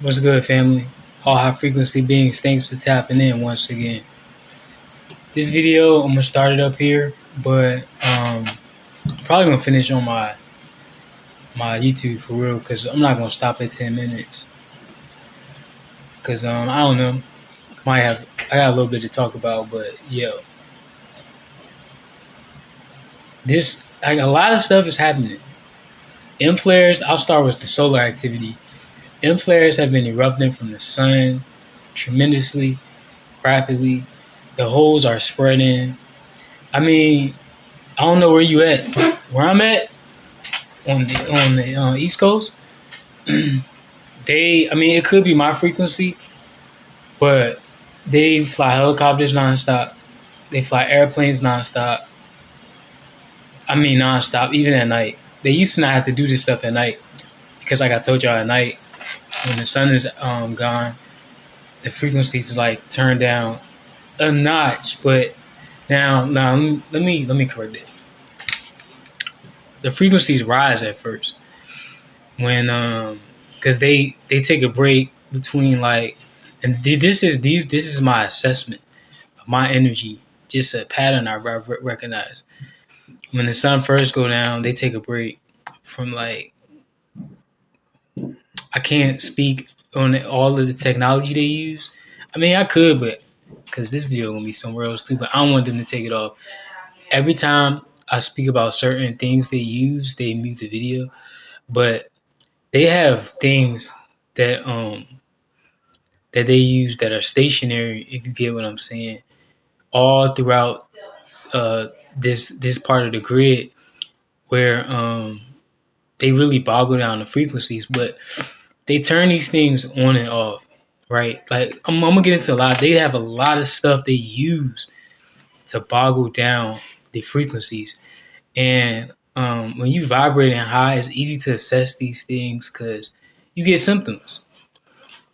What's good, family? All high frequency beings, thanks for tapping in once again. This video, I'm gonna start it up here, but I'm probably gonna finish on my YouTube for real, cause I'm not gonna stop at 10 minutes. Cause I don't know, I got a little bit to talk about, but a lot of stuff is happening. M flares. I'll start with the solar activity. M flares have been erupting from the sun tremendously, rapidly. The holes are spreading. I mean, I don't know where you at. Where I'm at on the East Coast, it could be my frequency, but they fly helicopters nonstop. They fly airplanes nonstop. Nonstop, even at night. They used to not have to do this stuff at night because, like I told y'all, at night when the sun is gone, the frequencies like turn down a notch. But now let me correct it. The frequencies rise at first when because they take a break between this is my assessment of my energy, just a pattern I recognize. When the sun first go down, they take a break from I can't speak on all of the technology they use. I mean, I could, but because this video gonna be somewhere else too, but I don't want them to take it off. Every time I speak about certain things they use, they mute the video, but they have things that they use that are stationary, if you get what I'm saying, all throughout this part of the grid where they really boggle down the frequencies, but they turn these things on and off, right? Like I'm gonna get into a lot. They have a lot of stuff they use to boggle down the frequencies, and when you vibrating high, it's easy to assess these things because you get symptoms.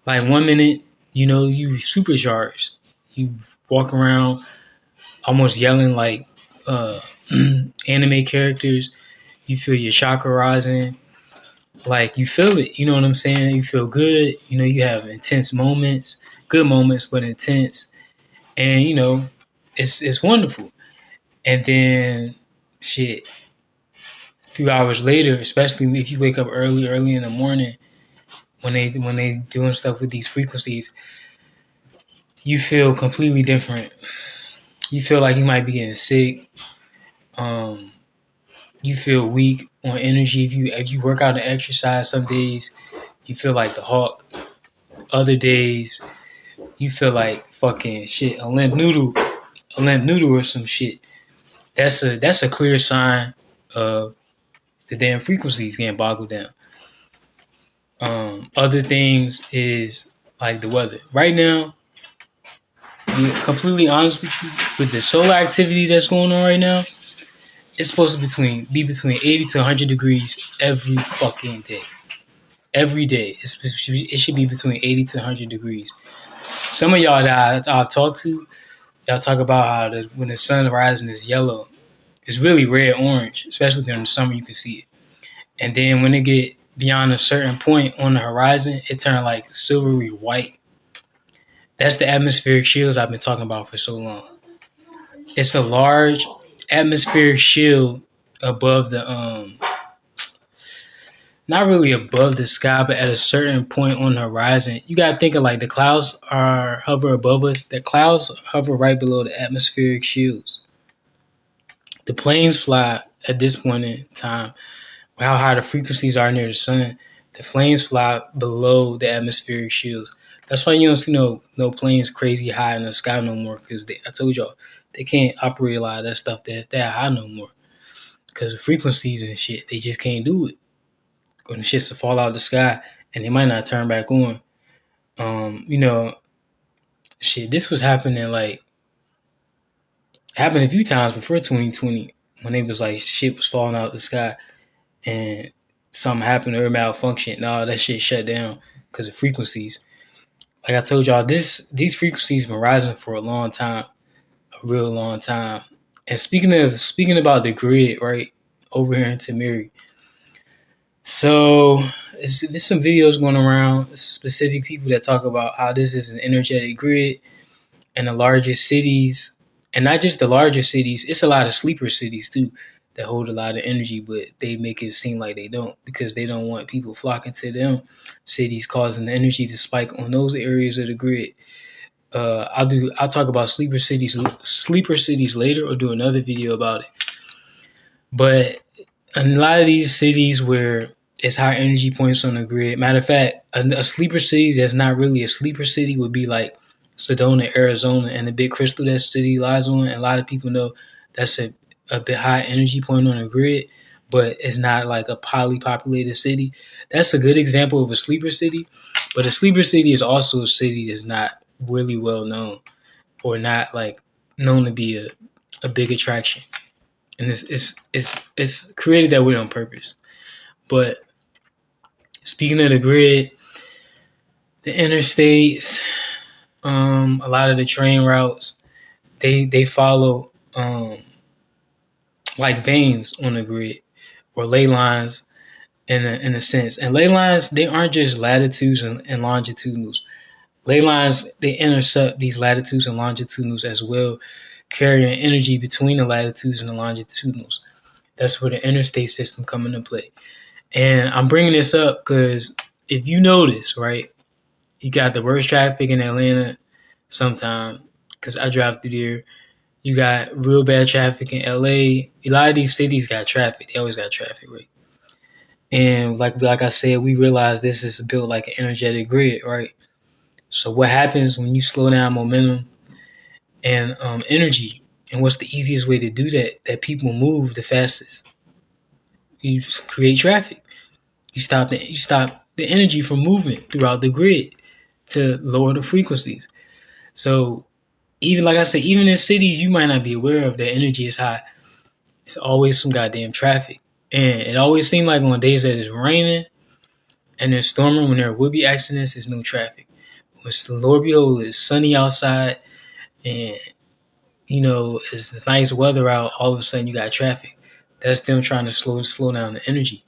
Like 1 minute, you supercharged. You walk around almost yelling like anime characters. You feel your chakra rising. Like you feel it. You know what I'm saying? You feel good. You have intense moments, good moments, but intense. And it's wonderful. And then shit, a few hours later, especially if you wake up early in the morning, when they doing stuff with these frequencies, you feel completely different. You feel like you might be getting sick. You feel weak on energy. If you work out and exercise, some days you feel like the Hulk. Other days you feel like fucking shit, a limp noodle or some shit. That's a clear sign of the damn frequencies getting boggled down. Other things is like the weather. Right now, to be completely honest with you, with the solar activity that's going on right now, it's supposed to be between 80 to 100 degrees every fucking day. Every day. It should be between 80 to 100 degrees. Some of y'all that I've talked to, y'all talk about how when the sun rises is yellow. It's really red orange, especially during the summer you can see it. And then when it get beyond a certain point on the horizon, it turns like silvery white. That's the atmospheric shields I've been talking about for so long. It's a large atmospheric shield above the not really above the sky, but at a certain point on the horizon. You gotta think of like the clouds hover above us. The clouds hover right below the atmospheric shields. The planes fly at this point in time. How high the frequencies are near the sun, the planes fly below the atmospheric shields. That's why you don't see no planes crazy high in the sky no more, because I told y'all they can't operate a lot of that stuff that high no more because the frequencies and shit, they just can't do it. When the shits to fall out of the sky and they might not turn back on. Shit, this was happening happened a few times before 2020 when it was like shit was falling out of the sky and something happened or malfunction. No, that shit shut down because of frequencies. Like I told y'all, these frequencies been rising for a long time, a real long time. And speaking about the grid, right over here in Tamiri. So there's some videos going around, specific people that talk about how this is an energetic grid, and the largest cities, and not just the largest cities, it's a lot of sleeper cities too that hold a lot of energy, but they make it seem like they don't, because they don't want people flocking to them cities, causing the energy to spike on those areas of the grid. I'll talk about sleeper cities later, or do another video about it. But in a lot of these cities where it's high energy points on the grid, matter of fact, a sleeper city that's not really a sleeper city would be like Sedona, Arizona, and the big crystal that city lies on. And a lot of people know that's a bit high energy point on the grid, but it's not like a highly populated city. That's a good example of a sleeper city. But a sleeper city is also a city that's not really well known, or not like known to be a big attraction. And it's created that way on purpose. But speaking of the grid, the interstates, a lot of the train routes, they follow like veins on the grid, or ley lines in a sense. And ley lines, they aren't just latitudes and longitudinals. Ley lines, they intercept these latitudes and longitudinals as well, carrying energy between the latitudes and the longitudinals. That's where the interstate system come into play. And I'm bringing this up because if you notice, right, you got the worst traffic in Atlanta sometime, because I drive through there. You got real bad traffic in LA. A lot of these cities got traffic. They always got traffic, right? And like I said, we realize this is built like an energetic grid, right? So what happens when you slow down momentum and energy? And what's the easiest way to do that people move the fastest? You just create traffic. You stop the energy from movement throughout the grid to lower the frequencies. So even like I said, even in cities you might not be aware of, that energy is high. It's always some goddamn traffic. And it always seems like on days that it's raining and it's storming, when there will be accidents, there's no traffic. When Lord behold, it's sunny outside and it's nice weather out, all of a sudden you got traffic. That's them trying to slow down the energy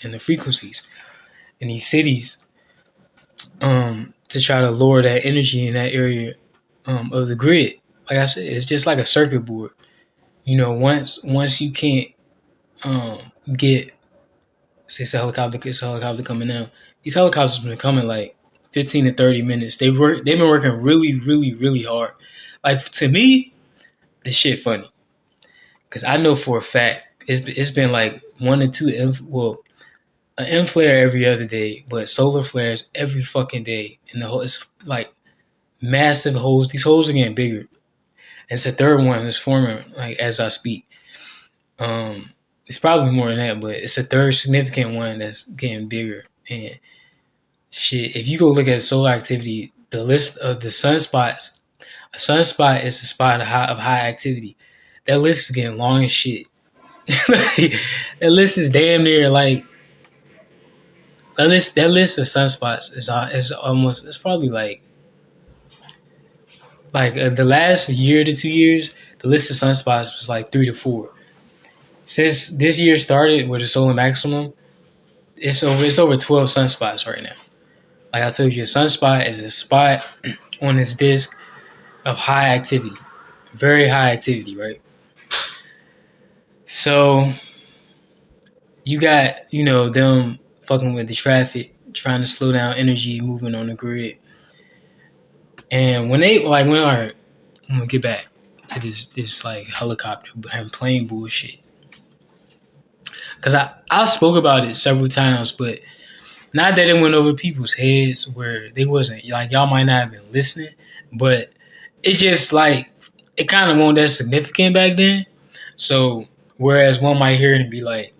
and the frequencies in these cities, to try to lower that energy in that area of the grid. Like I said, it's just like a circuit board. Once you can't get, say it's a helicopter coming down. These helicopters have been coming like 15 to 30 minutes. They've been working really, really, really hard. Like, to me, this shit funny, because I know for a fact it's been like 1 to 2 an M flare every other day, but solar flares every fucking day. And it's like massive holes. These holes are getting bigger. And it's a third one that's forming like as I speak. It's probably more than that, but it's a third significant one that's getting bigger. And shit, if you go look at solar activity, the list of the sunspots, a sunspot is a spot of high activity. That list is getting long as shit. That list is damn near like, that list of sunspots is almost, it's probably like the last year to 2 years, the list of sunspots was like 3 to 4. Since this year started with the solar maximum, it's over 12 sunspots right now. Like I told you, a sunspot is a spot on this disk of high activity, very high activity, right? So you got, them fucking with the traffic, trying to slow down energy moving on the grid. And when all right, I'm gonna get back to this like helicopter and plane bullshit, because I spoke about it several times, but not that it went over people's heads where they wasn't, like, y'all might not have been listening, but it just like, it kind of wasn't that significant back then. So whereas one might hear it and be like,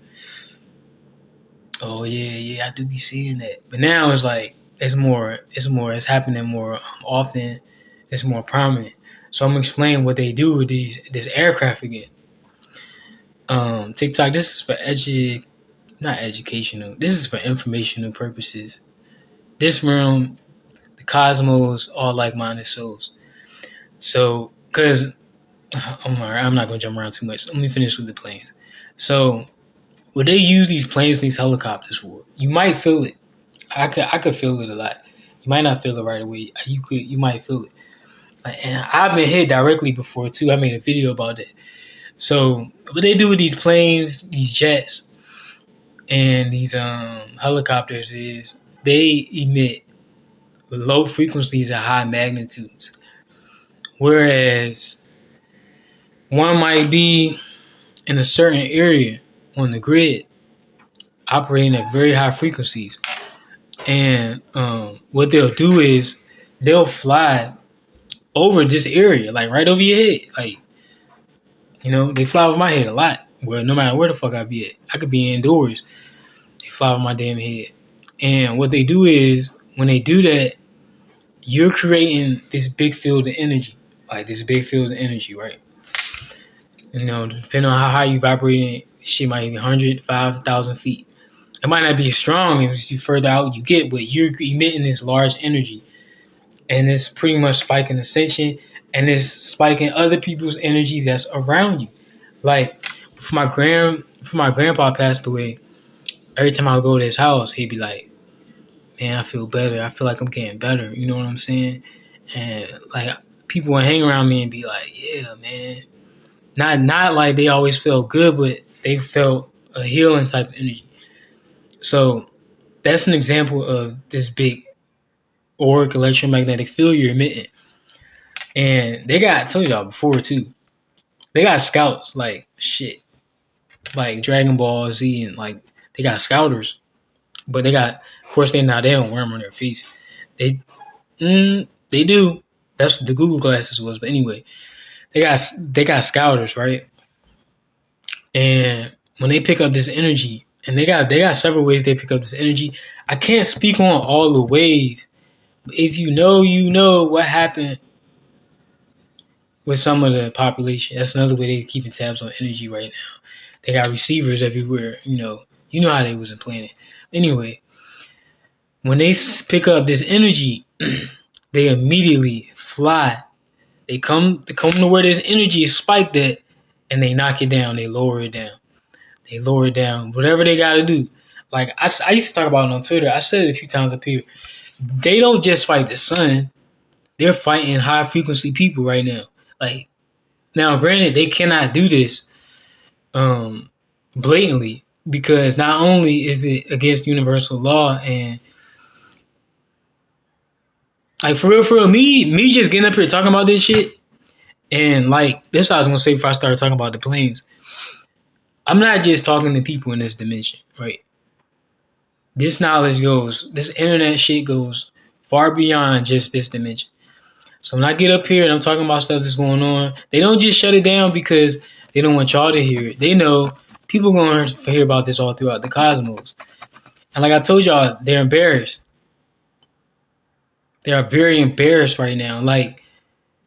oh yeah, I do be seeing that, but now it's like it's happening more often. It's more prominent. So I'm gonna explain what they do with this aircraft again. TikTok. This is for not educational. This is for informational purposes. This room, the cosmos, all like-minded souls. So, because I'm not gonna jump around too much. Let me finish with the planes. So, what they use these planes, these helicopters for, you might feel it. I could feel it a lot. You might not feel it right away. You might feel it. And I've been hit directly before too. I made a video about it. So what they do with these planes, these jets, and these helicopters is they emit low frequencies at high magnitudes. Whereas one might be in a certain area on the grid operating at very high frequencies. And what they'll do is they'll fly over this area, like right over your head. Like, they fly over my head a lot. Where no matter where the fuck I be at, I could be indoors. They fly over my damn head. And what they do is when they do that, you're creating this big field of energy. Like this big field of energy, right? Depending on how high you vibrating, shit might be 100, 5,000 feet. It might not be as strong as you further out you get, but you're emitting this large energy. And it's pretty much spiking ascension, and it's spiking other people's energy that's around you. Like, before my grandpa passed away, every time I would go to his house, he'd be like, man, I feel better. I feel like I'm getting better. You know what I'm saying? And, like, people would hang around me and be like, yeah, man. Not like they always felt good, but they felt a healing type of energy. So that's an example of this big auric electromagnetic field you're emitting. And I told y'all before too, they got scouts like shit. Like Dragon Ball Z, and like they got scouters. But of course they don't wear them on their face. They do. That's what the Google glasses was. But anyway, they got scouters, right? And when they pick up this energy, and they got several ways they pick up this energy. I can't speak on all the ways. But if you know what happened with some of the population. That's another way they're keeping tabs on energy right now. They got receivers everywhere. You know how they was implanted. Anyway, when they pick up this energy, they immediately fly. They come to where this energy is spiked at, and they knock it down. They lower it down. Whatever they got to do. Like I used to talk about it on Twitter. I said it a few times up here. They don't just fight the sun. They're fighting high frequency people right now. Like, now, granted, they cannot do this blatantly, because not only is it against universal law, and like for real, me just getting up here talking about this shit, and like this, I was gonna say before I started talking about the planes. I'm not just talking to people in this dimension, right? This internet shit goes far beyond just this dimension. So when I get up here and I'm talking about stuff that's going on, they don't just shut it down because they don't want y'all to hear it. They know people are going to hear about this all throughout the cosmos. And like I told y'all, they're embarrassed. They are very embarrassed right now. Like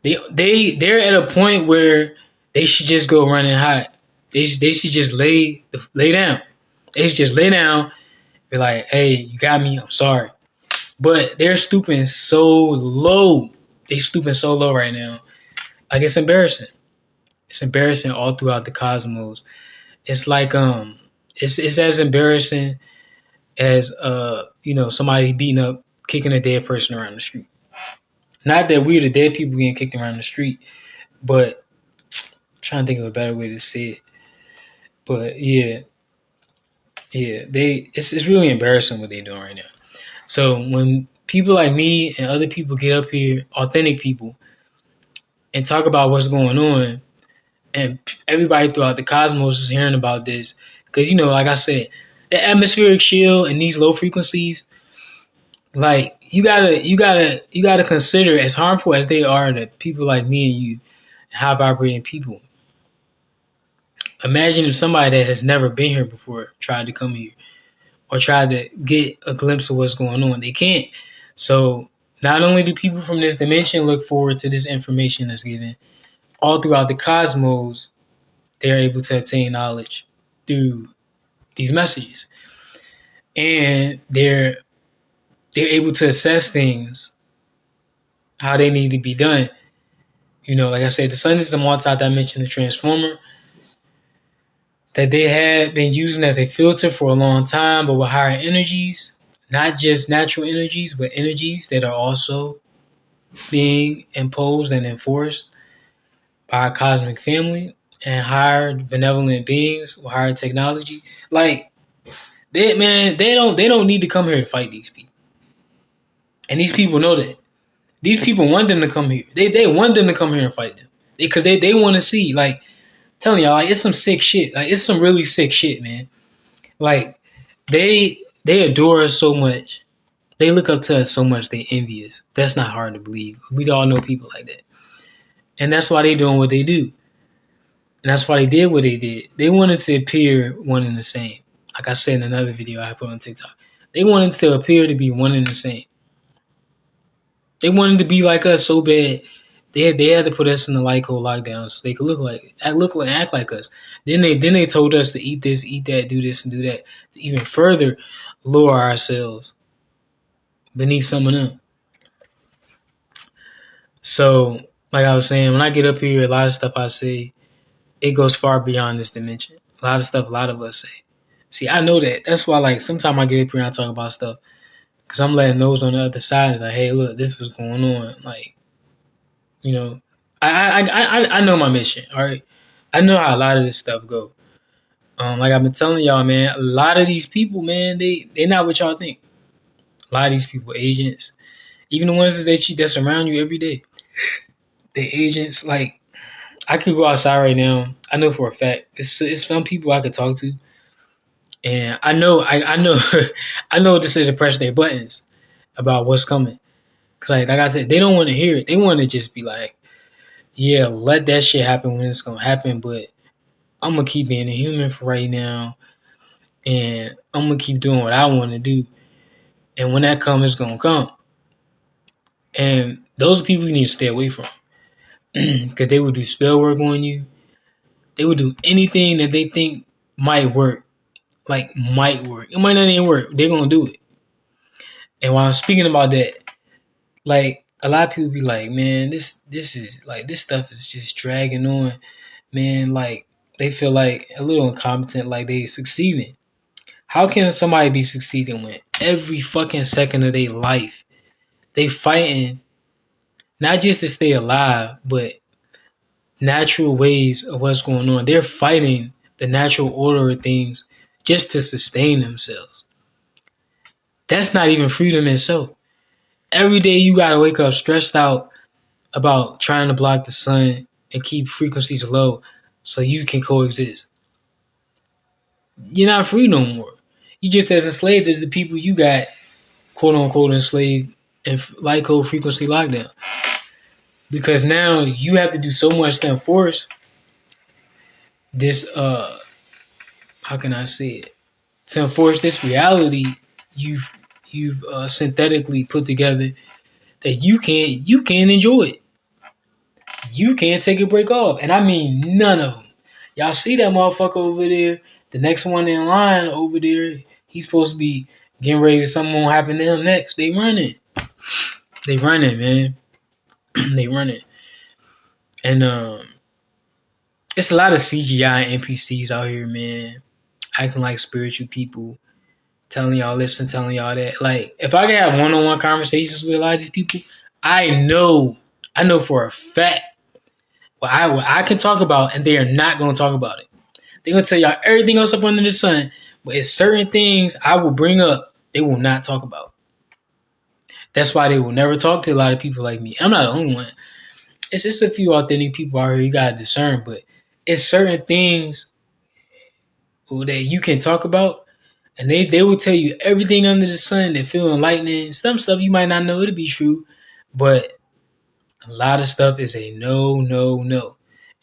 they're at a point where they should just go running hot. They should just lay down. They should just lay down, be like, hey, you got me, I'm sorry. But they're stooping so low. They stooping so low right now. Like, it's embarrassing. It's embarrassing all throughout the cosmos. It's like it's as embarrassing as somebody kicking a dead person around the street. Not that we're the dead people getting kicked around the street, but I'm trying to think of a better way to say it. But yeah, it's really embarrassing what they're doing right now. So when people like me and other people get up here, authentic people, and talk about what's going on, and everybody throughout the cosmos is hearing about this, because like I said, the atmospheric shield and these low frequencies, like you gotta consider, as harmful as they are to people like me and you, high vibrating people. Imagine if somebody that has never been here before tried to come here or tried to get a glimpse of what's going on. They can't. So not only do people from this dimension look forward to this information that's given, all throughout the cosmos, they're able to obtain knowledge through these messages. And they're able to assess things how they need to be done. Like I said, the sun is the multi-dimensional transformer that they had been using as a filter for a long time, but with higher energies. not just natural energies, but energies that are also being imposed and enforced by a cosmic family and higher benevolent beings with higher technology. Like they don't need to come here to fight these people. And these people know that. These people want them to come here. They want them to come here and fight them. Because they want to see, like, telling y'all, like, it's some sick shit. Like, it's some really sick shit, man. Like, they adore us so much. They look up to us so much. They envy us. That's not hard to believe. We all know people like that. And that's why they doing what they do. And that's why they did what they did. They wanted to appear one and the same. Like I said in another video I put on TikTok. They wanted to appear to be one and the same. They wanted to be like us so bad. They had to put us in the light code lockdown so they could act like us. Then they told us to eat this, eat that, do this and do that to even further lower ourselves beneath some of them. So, like I was saying, when I get up here, a lot of stuff I say, it goes far beyond this dimension. A lot of stuff a lot of us say. See, I know that. That's why, like, sometimes I get up here and I talk about stuff because I'm letting those on the other side. It's like, hey, look, this was going on. Like, you know, I know my mission. All right, I know how a lot of this stuff go. Like I've been telling y'all, man, a lot of these people, man, they not what y'all think. A lot of these people, agents, even the ones that surround you every day, they agents. Like, I could go outside right now. I know for a fact it's some people I could talk to, and I know I know I know what to say to press their buttons about what's coming. Cause like I said, they don't want to hear it. They want to just be like, yeah, let that shit happen when it's gonna happen. But I'm gonna keep being a human for right now, and I'm gonna keep doing what I want to do. And when that comes, it's gonna come. And those people you need to stay away from, because they will do spell work on you. They would do anything that they think might work. Like, might work. It might not even work. They're gonna do it. And while I'm speaking about that, like, a lot of people be like, man, this is like, this stuff is just dragging on, man. Like, they feel like a little incompetent, like they succeeding. How can somebody be succeeding when every fucking second of their life they fighting not just to stay alive, but natural ways of what's going on? They're fighting the natural order of things just to sustain themselves. That's not even freedom itself. Every day you gotta wake up stressed out about trying to block the sun and keep frequencies low so you can coexist. You're not free no more. You just as enslaved as the people you got, quote unquote, enslaved and light code frequency lockdown. Because now you have to do so much to enforce this how can I say it? To enforce this reality you've synthetically put together that you can't enjoy it. You can't take a break off. And I mean none of them. Y'all see that motherfucker over there? The next one in line over there, he's supposed to be getting ready to something won't happen to him next. They running. They running, man. They running. And it's a lot of CGI NPCs out here, man, acting like spiritual people, telling y'all this and telling y'all that. Like, if I could have one-on-one conversations with a lot of these people, I know for a fact what I can talk about, and they are not going to talk about it. They're going to tell y'all everything else up under the sun, but it's certain things I will bring up they will not talk about. That's why they will never talk to a lot of people like me. I'm not the only one. It's just a few authentic people out here you got to discern, but it's certain things that you can talk about, and they will tell you everything under the sun that feel enlightening. Some stuff you might not know to be true, but a lot of stuff is a no, no, no.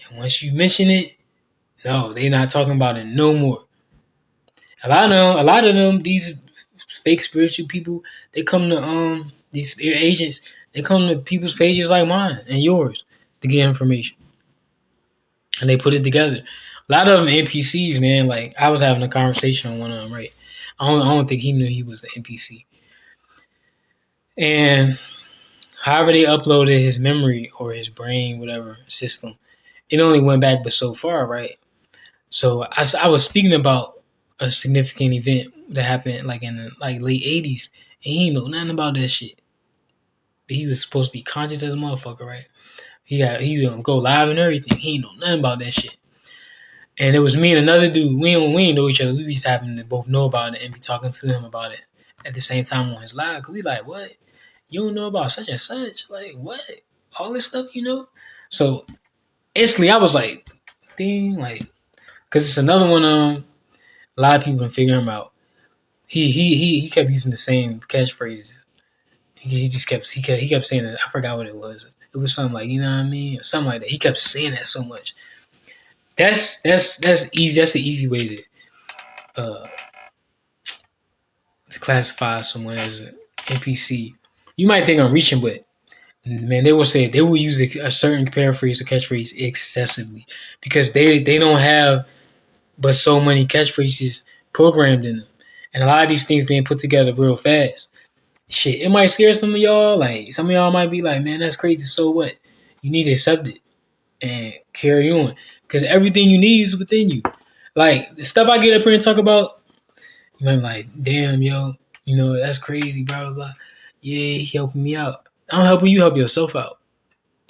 And once you mention it, no, they're not talking about it no more. A lot of them, these fake spiritual people, they come to these spirit agents, they come to people's pages like mine and yours to get information. And they put it together. A lot of them NPCs, man. Like, I was having a conversation on one of them, right? I don't think he knew he was the NPC. And however they uploaded his memory or his brain, whatever system, it only went back but so far, right? So I was speaking about a significant event that happened like in the late '80s, and he ain't know nothing about that shit. But he was supposed to be conscious as a motherfucker, right? He go live and everything. He ain't know nothing about that shit. And it was me and another dude. We ain't know each other. We just happened to both know about it and be talking to him about it at the same time on his live. Cause we like, what? You don't know about such and such? Like, what? All this stuff, you know? So instantly, I was like, ding, like, cause it's another one. A lot of people can figure him out. He kept using the same catchphrases. He kept saying it. I forgot what it was. It was something like, you know what I mean, or something like that. He kept saying that so much. That's easy. That's an easy way uh, to classify someone as an NPC. You might think I'm reaching, but man, they will use a certain paraphrase or catchphrase excessively because they don't have but so many catchphrases programmed in them, and a lot of these things being put together real fast. Shit, it might scare some of y'all. Like some of y'all might be like, "Man, that's crazy." So what? You need to accept it and carry on because everything you need is within you. Like the stuff I get up here and talk about, you might be like, "Damn, yo, you know that's crazy." Blah blah blah. Yeah, he helping me out. I'm helping you help yourself out.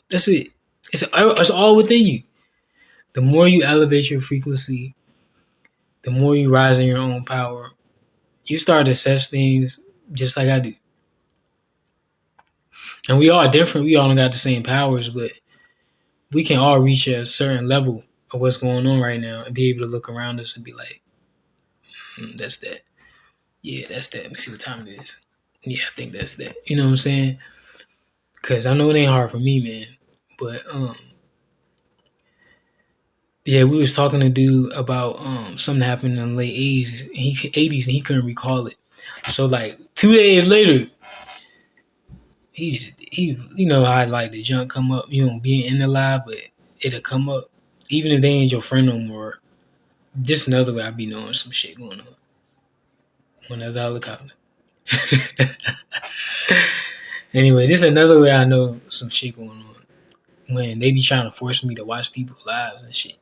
That's it. It's all within you. The more you elevate your frequency, the more you rise in your own power, you start to assess things just like I do. And we all different. We all don't got the same powers, but we can all reach a certain level of what's going on right now and be able to look around us and be like, that's that. Yeah, that's that. Let me see what time it is. Yeah, I think that's that. You know what I'm saying? Because I know it ain't hard for me, man. But yeah, we was talking to dude about something happened in the late '80s. And he couldn't recall it. So like 2 days later, he you know how like the junk come up, you know, being in the live, but it'll come up even if they ain't your friend no more. Just another way I be knowing some shit going on. One other helicopter. Anyway, this is another way I know some shit going on. When they be trying to force me to watch people's lives and shit.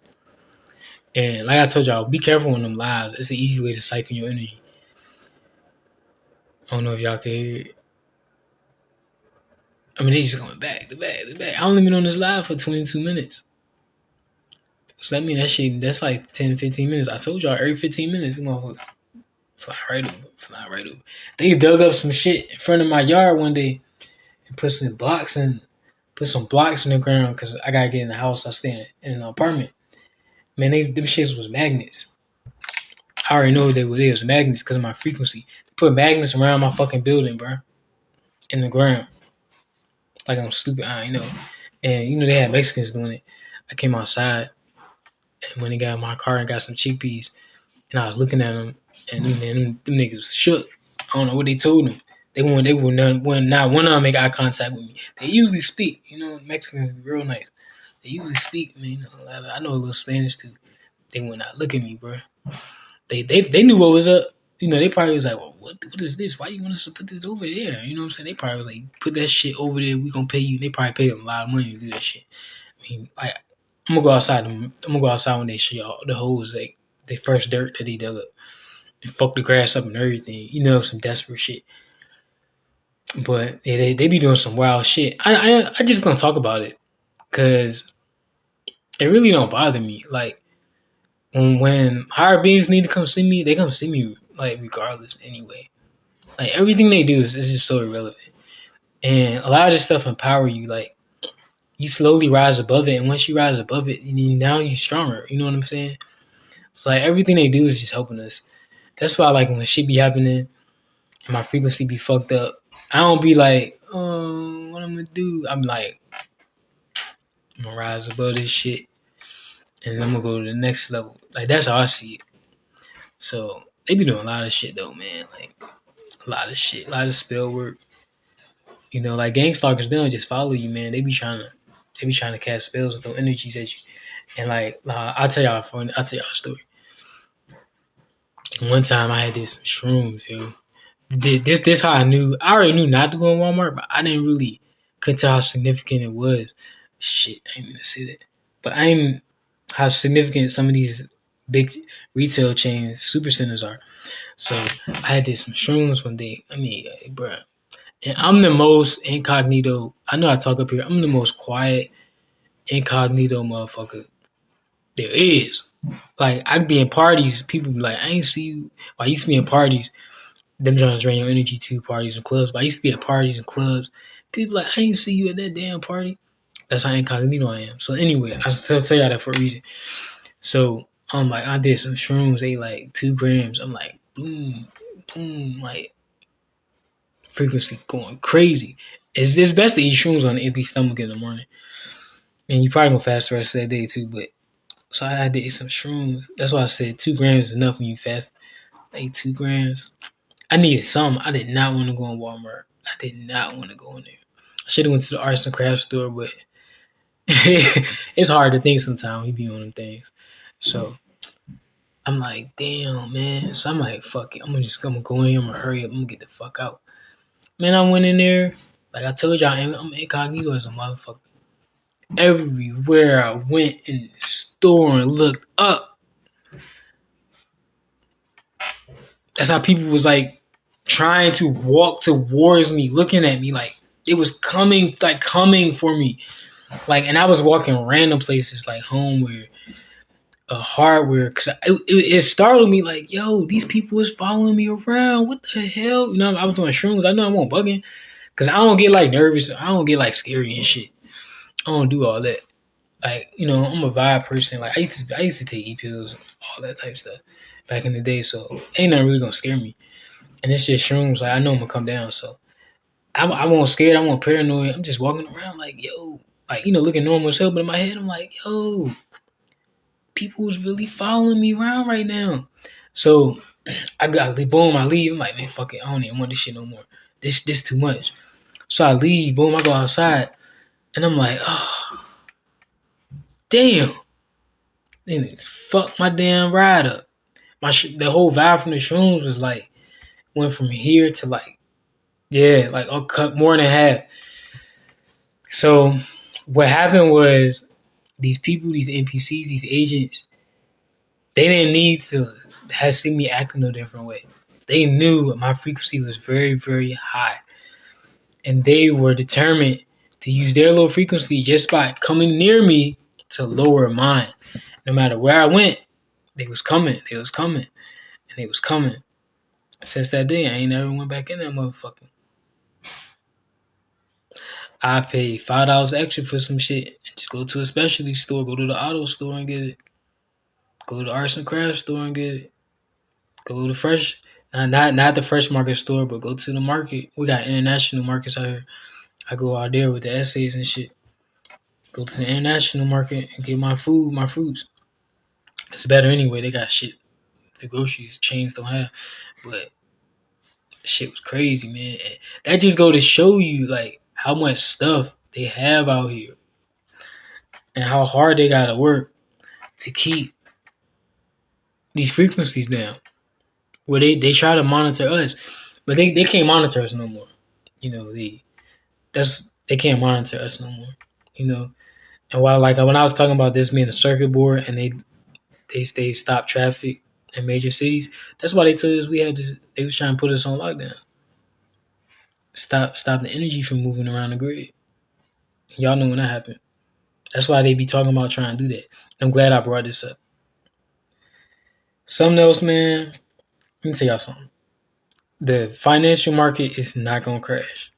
And like I told y'all, be careful on them lives. It's an easy way to siphon your energy. I don't know if y'all can hear it. I mean, they just going back to back to back. I only been on this live for 22 minutes. So that mean that shit, that's like 10, 15 minutes. I told y'all every 15 minutes, motherfuckers fly right over. They dug up some shit in front of my yard one day and put some blocks in the ground because I gotta get in the house. I stay in an apartment. Man, them shits was magnets. I already know they was magnets because of my frequency. They put magnets around my fucking building, bro, in the ground. Like I'm stupid, I know. And you know they had Mexicans doing it. I came outside and when they got in my car and got some chickpeas, and I was looking at them, and them niggas shook. I don't know what they told them. They were not one of them make eye contact with me. They usually speak, you know. Mexicans be real nice. They usually speak, man. You know, I know a little Spanish too. They would not look at me, bro. They knew what was up. You know, they probably was like, well, what is this? Why you want us to put this over there? You know what I'm saying? They probably was like, put that shit over there. We gonna pay you. They probably paid them a lot of money to do that shit. I mean, like, I'm gonna go outside when they show y'all the holes, like the first dirt that they dug up and fuck the grass up and everything. You know, some desperate shit. But yeah, they be doing some wild shit. I just don't talk about it because it really don't bother me. Like when higher beings need to come see me, they come see me like regardless anyway. Like everything they do is just so irrelevant. And a lot of this stuff empower you. Like you slowly rise above it, and once you rise above it, now you're stronger. You know what I'm saying? So like everything they do is just helping us. That's why like when shit be happening and my frequency be fucked up, I don't be like, oh, what I'm gonna do? I'm like, I'm gonna rise above this shit and I'm gonna go to the next level. Like that's how I see it. So they be doing a lot of shit though, man. Like a lot of shit, a lot of spell work. You know, like gang stalkers, they don't just follow you, man. They be trying to cast spells with those energies at you. And like, I'll tell y'all a story. One time I had this shrooms, yo. This how I knew. I already knew not to go in Walmart, but I didn't really couldn't tell how significant it was. Shit, I ain't gonna say that. But I ain't how significant some of these big retail chains, super centers are. So I did some shrooms one day. I mean, bruh. And I'm the most incognito. I know I talk up here. I'm the most quiet, incognito motherfucker there is. Like, I'd be in parties. People be like, I ain't see you. Well, I used to be in parties. Them trying to drain your energy to parties and clubs. But I used to be at parties and clubs. People like, I ain't see you at that damn party. That's how incognito I am. So anyway, I still say all that for a reason. So I'm like, I did some shrooms. They like 2 grams. I'm like, boom, boom, like frequency going crazy. It's best to eat shrooms on an empty stomach in the morning. And you probably gonna fast the rest of that day too. But so I did some shrooms. That's why I said 2 grams is enough when you fast. I ate 2 grams. I needed some. I did not want to go in Walmart. I did not want to go in there. I should have went to the arts and crafts store, but it's hard to think sometimes. We be on them things. So I'm like, damn, man. So I'm like, fuck it. I'm gonna go in here. I'm gonna hurry up. I'm gonna get the fuck out. Man, I went in there. Like I told y'all, I'm incognito as a motherfucker. Everywhere I went in the store and looked up, that's how people was like trying to walk towards me, looking at me like it was coming for me. Like, and I was walking random places like homeware, hardware, because it startled me like, yo, these people is following me around. What the hell? You know, I was doing shrooms. I know I won't bugging because I don't get like nervous. I don't get like scary and shit. I don't do all that. Like, you know, I'm a vibe person. Like I used to take pills, all that type of stuff back in the day. So ain't nothing really gonna scare me. And it's just shrooms. Like I know I'm gonna come down. So I won't scared. I won't paranoid. I'm just walking around like, yo, like, you know, looking normal as hell. But in my head, I'm like, yo, people's really following me around right now. So I boom, I leave. I'm like, man, fuck it. I don't even want this shit no more. This too much. So I leave. Boom, I go outside, and I'm like, oh, damn. Then it fucked my damn ride up. The whole vibe from the shrooms was like went from here to like, yeah, like I'll cut more than half. So what happened was these people, these NPCs, these agents, they didn't need to have seen me acting no different way. They knew my frequency was very, very high. And they were determined to use their low frequency just by coming near me to lower mine. No matter where I went, they was coming, and they was coming. Since that day, I ain't never went back in that motherfucker. I paid $5 extra for some shit. Just go to a specialty store, go to the auto store and get it. Go to the arts and crafts store and get it. Go to fresh, not the fresh market store, but go to the market. We got international markets out here. I go out there with the essays and shit. Go to the international market and get my food, my fruits. It's better anyway. They got shit the groceries chains don't have. But shit was crazy, man. That just go to show you like how much stuff they have out here and how hard they gotta work to keep these frequencies down. Where they try to monitor us, but they can't monitor us no more. You know, they can't monitor us no more. You know, and while like when I was talking about this being a circuit board and they stop traffic in major cities, that's why they told us they was trying to put us on lockdown. Stop the energy from moving around the grid. Y'all know when that happened. That's why they be talking about trying to do that. I'm glad I brought this up. Something else, man. Let me tell y'all something. The financial market is not gonna crash.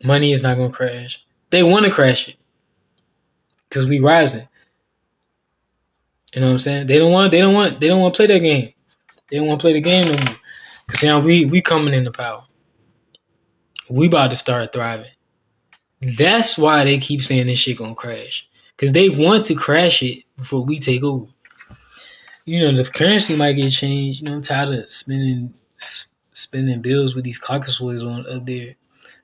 Money is not gonna crash. They want to crash it because we rising. You know what I'm saying? They don't want to play that game. They don't want to play the game no more. Cause now we coming into power. We about to start thriving. That's why they keep saying this shit gonna crash. Cause they want to crash it before we take over. You know, the currency might get changed. You know, I'm tired of spending bills with these caucasoids on up there.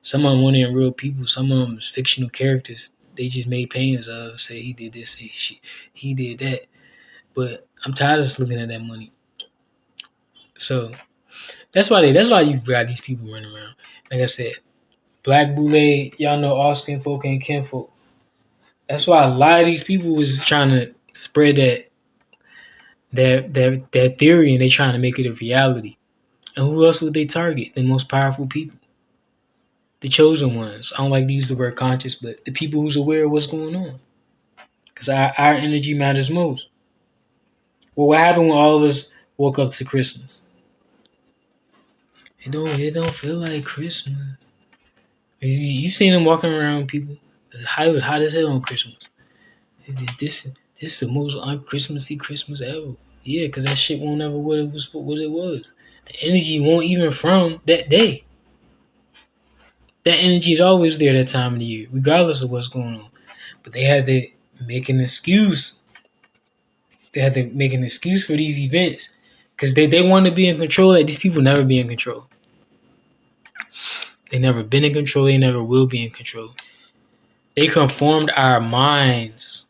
Some of them weren't even real people. Some of them is fictional characters. They just made paintings of, say he did this, he did that. But I'm tired of just looking at that money. So that's why you got these people running around. Like I said, Black Boule, y'all know all skin folk ain't kinfolk. That's why a lot of these people was trying to spread that that theory, and they trying to make it a reality. And who else would they target? The most powerful people, the chosen ones. I don't like to use the word conscious, but the people who's aware of what's going on, because our energy matters most. Well, what happened when all of us woke up to Christmas? It don't feel like Christmas. You seen them walking around, people. It was hot as hell on Christmas. This is the most un-Christmassy Christmas ever. Yeah, because that shit won't ever what it was. The energy won't even from that day. That energy is always there that time of the year, regardless of what's going on. But they had to make an excuse. They had to make an excuse for these events because they want to be in control. Like, these people never be in control. They never been in control. They never will be in control. They conformed our minds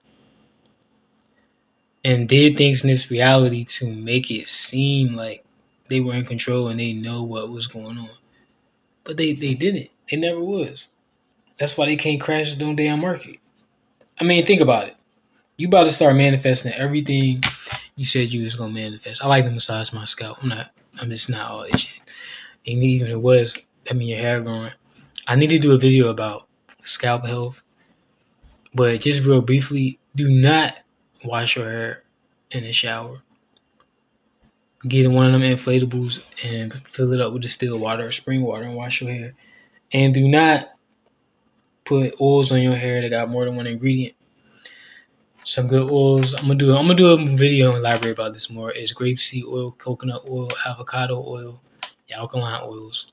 and did things in this reality to make it seem like they were in control and they know what was going on. But they didn't. They never was. That's why they can't crash the damn market. I mean, think about it. You about to start manifesting everything you said you was gonna manifest. I like to massage my scalp. I'm just not all itchy. And even if it was, I mean, your hair growing. I need to do a video about scalp health. But just real briefly, do not wash your hair in the shower. Get one of them inflatables and fill it up with distilled water or spring water and wash your hair. And do not put oils on your hair that got more than one ingredient. Some good oils. I'm gonna do a video and elaborate about this more. It's grapeseed oil, coconut oil, avocado oil, your alkaline oils,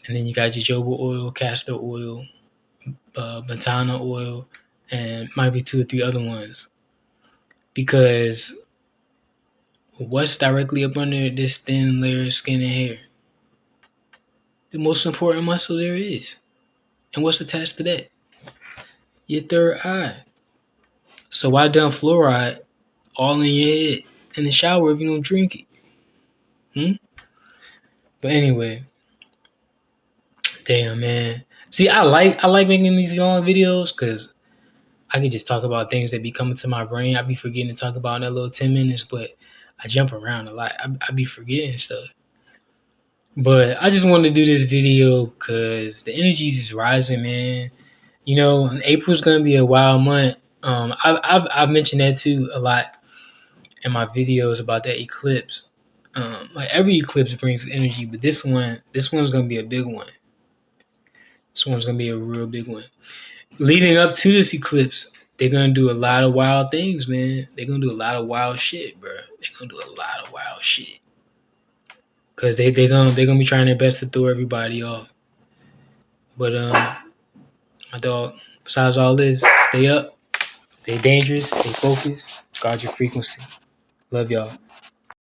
and then you got jojoba oil, castor oil, botana oil, and might be 2 or 3 other ones. Because what's directly up under this thin layer of skin and hair? The most important muscle there is. And what's attached to that? Your third eye. So why dump fluoride all in your head in the shower if you don't drink it? But anyway, damn, man. See, I like making these long videos because I can just talk about things that be coming to my brain. I be forgetting to talk about in that little 10 minutes, but I jump around a lot. I be forgetting stuff. But I just wanted to do this video because the energies is rising, man. You know, April's gonna be a wild month. I've mentioned that too a lot in my videos about that eclipse. Like, every eclipse brings energy, but this one's gonna be a big one. This one's gonna be a real big one. Leading up to this eclipse, they're gonna do a lot of wild things, man. They're gonna do a lot of wild shit, bro. They're gonna do a lot of wild shit. Cause they're gonna be trying their best to throw everybody off. But my dog, besides all this, stay up, stay dangerous, stay focused, guard your frequency. Love y'all.